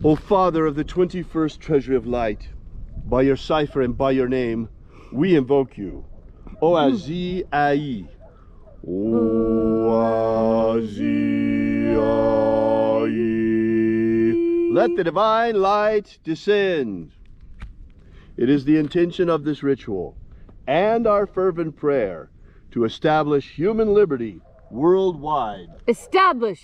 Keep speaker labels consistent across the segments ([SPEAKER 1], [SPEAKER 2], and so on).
[SPEAKER 1] O Father of the 21st treasury of light, by your cipher and by your name, we invoke you. Oazi Ai. Oazi Ai. Let the divine light descend. It is the intention of this ritual and our fervent prayer to establish human liberty worldwide.
[SPEAKER 2] Establish.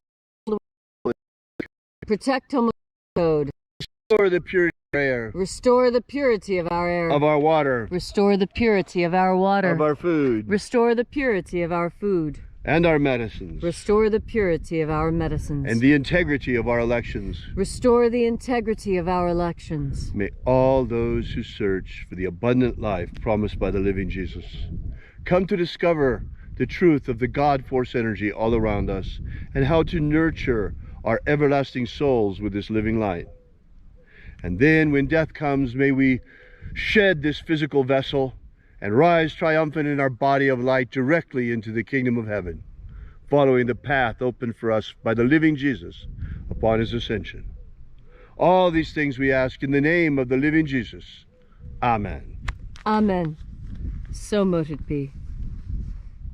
[SPEAKER 2] Protect homeless code.
[SPEAKER 1] Restore the purity of our air.
[SPEAKER 2] Restore the purity of our air.
[SPEAKER 1] Of our water.
[SPEAKER 2] Restore the purity of our water.
[SPEAKER 1] Of our food.
[SPEAKER 2] Restore the purity of our food.
[SPEAKER 1] And our medicines.
[SPEAKER 2] Restore the purity of our medicines.
[SPEAKER 1] And the integrity of our elections.
[SPEAKER 2] Restore the integrity of our elections.
[SPEAKER 1] May all those who search for the abundant life promised by the living Jesus come to discover the truth of the God force energy all around us and how to nurture our everlasting souls with this living light. And then when death comes, may we shed this physical vessel and rise triumphant in our body of light directly into the kingdom of heaven, following the path opened for us by the living Jesus upon his ascension. All these things we ask in the name of the living Jesus. Amen.
[SPEAKER 2] Amen. So mote it be.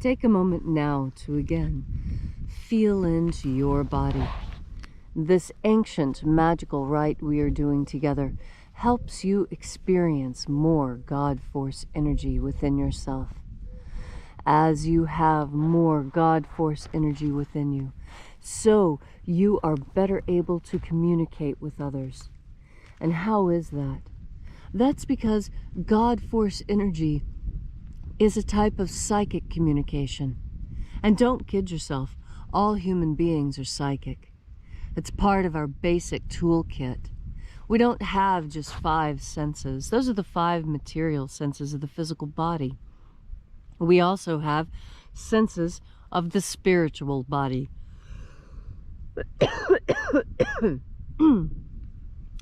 [SPEAKER 2] Take a moment now to again feel into your body. This ancient magical rite we are doing together helps you experience more God force energy within yourself. As you have more God force energy within you, so you are better able to communicate with others. And how is that? That's because God force energy is a type of psychic communication. And don't kid yourself, all human beings are psychic. It's part of our basic toolkit. We don't have just 5 senses. Those are the 5 material senses of the physical body. We also have senses of the spiritual body.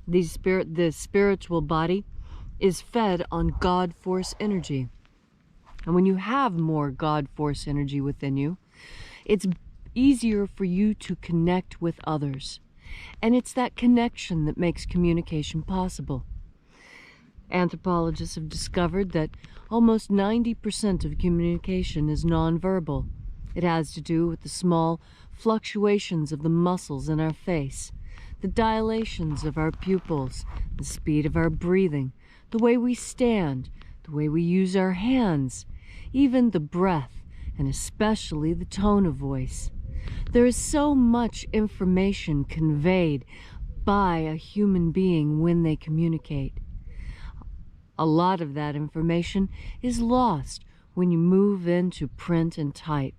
[SPEAKER 2] The spiritual body is fed on God force energy. And when you have more God force energy within you, it's easier for you to connect with others. And it's that connection that makes communication possible. Anthropologists have discovered that almost 90% of communication is nonverbal. It has to do with the small fluctuations of the muscles in our face, the dilations of our pupils, the speed of our breathing, the way we stand, the way we use our hands, even the breath, and especially the tone of voice. There is so much information conveyed by a human being when they communicate. A lot of that information is lost when you move into print and type.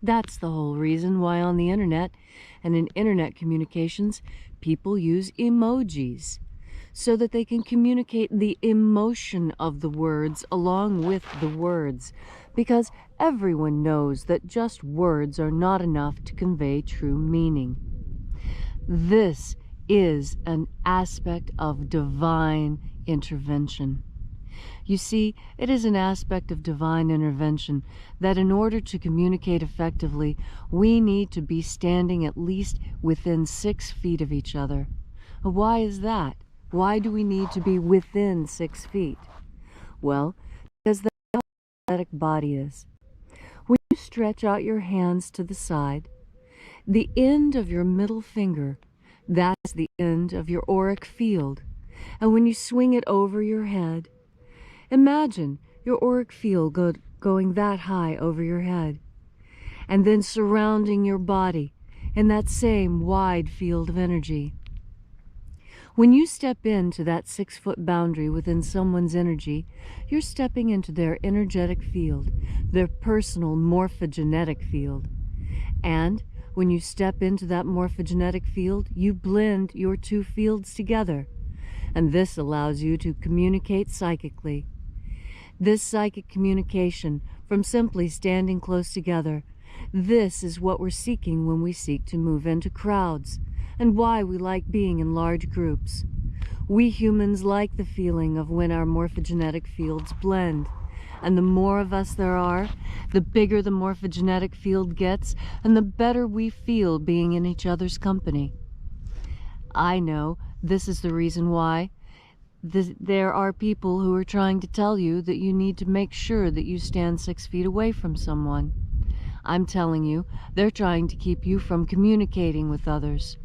[SPEAKER 2] That's the whole reason why on the internet and in internet communications, people use emojis, so that they can communicate the emotion of the words along with the words, because everyone knows that just words are not enough to convey true meaning. This is an aspect of divine intervention. You see, it is an aspect of divine intervention that in order to communicate effectively, we need to be standing at least within 6 feet of each other. Why is that? Why do we need to be within 6 feet? Well, because that's how the energetic body is. When you stretch out your hands to the side, the end of your middle finger, that's the end of your auric field. And when you swing it over your head, imagine your auric field going that high over your head, and then surrounding your body in that same wide field of energy. When you step into that 6-foot boundary within someone's energy, you're stepping into their energetic field, their personal morphogenetic field. And when you step into that morphogenetic field, you blend your 2 fields together. And this allows you to communicate psychically. This psychic communication, from simply standing close together, this is what we're seeking when we seek to move into crowds, and why we like being in large groups. We humans like the feeling of when our morphogenetic fields blend. And the more of us there are, the bigger the morphogenetic field gets, and the better we feel being in each other's company. I know this is the reason why. There are people who are trying to tell you that you need to make sure that you stand 6 feet away from someone. I'm telling you, they're trying to keep you from communicating with others.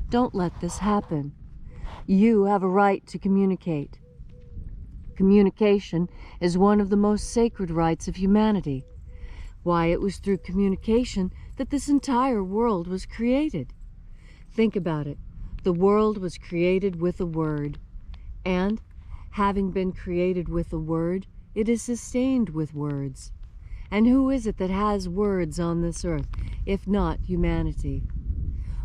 [SPEAKER 2] Don't let this happen. You have a right to communicate. Communication is one of the most sacred rights of humanity. Why, it was through communication that this entire world was created. Think about it. The world was created with a word. And, having been created with a word, it is sustained with words. And who is it that has words on this earth, if not humanity?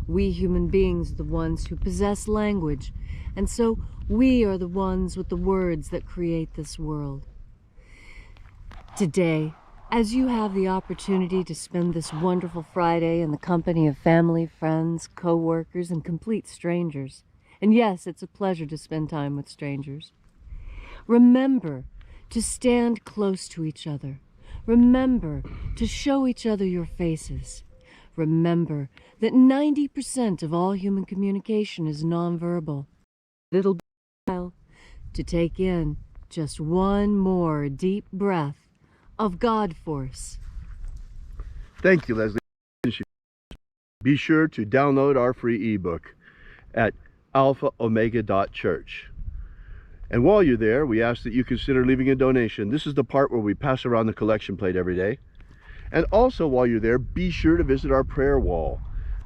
[SPEAKER 2] We human beings are the ones who possess language, and so we are the ones with the words that create this world. Today, as you have the opportunity to spend this wonderful Friday in the company of family, friends, co-workers, and complete strangers, and yes, it's a pleasure to spend time with strangers, remember to stand close to each other. Remember to show each other your faces. Remember that 90% of all human communication is nonverbal. It'll be a while to take in just one more deep breath of God force.
[SPEAKER 1] Thank you, Leslie. Be sure to download our free ebook at alphaomega.church. And while you're there, we ask that you consider leaving a donation. This is the part where we pass around the collection plate every day. And also, while you're there, be sure to visit our prayer wall.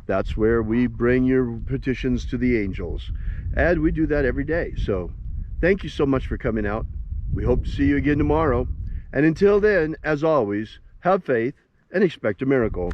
[SPEAKER 1] That's where we bring your petitions to the angels. And we do that every day. So thank you so much for coming out. We hope to see you again tomorrow. And until then, as always, have faith and expect a miracle.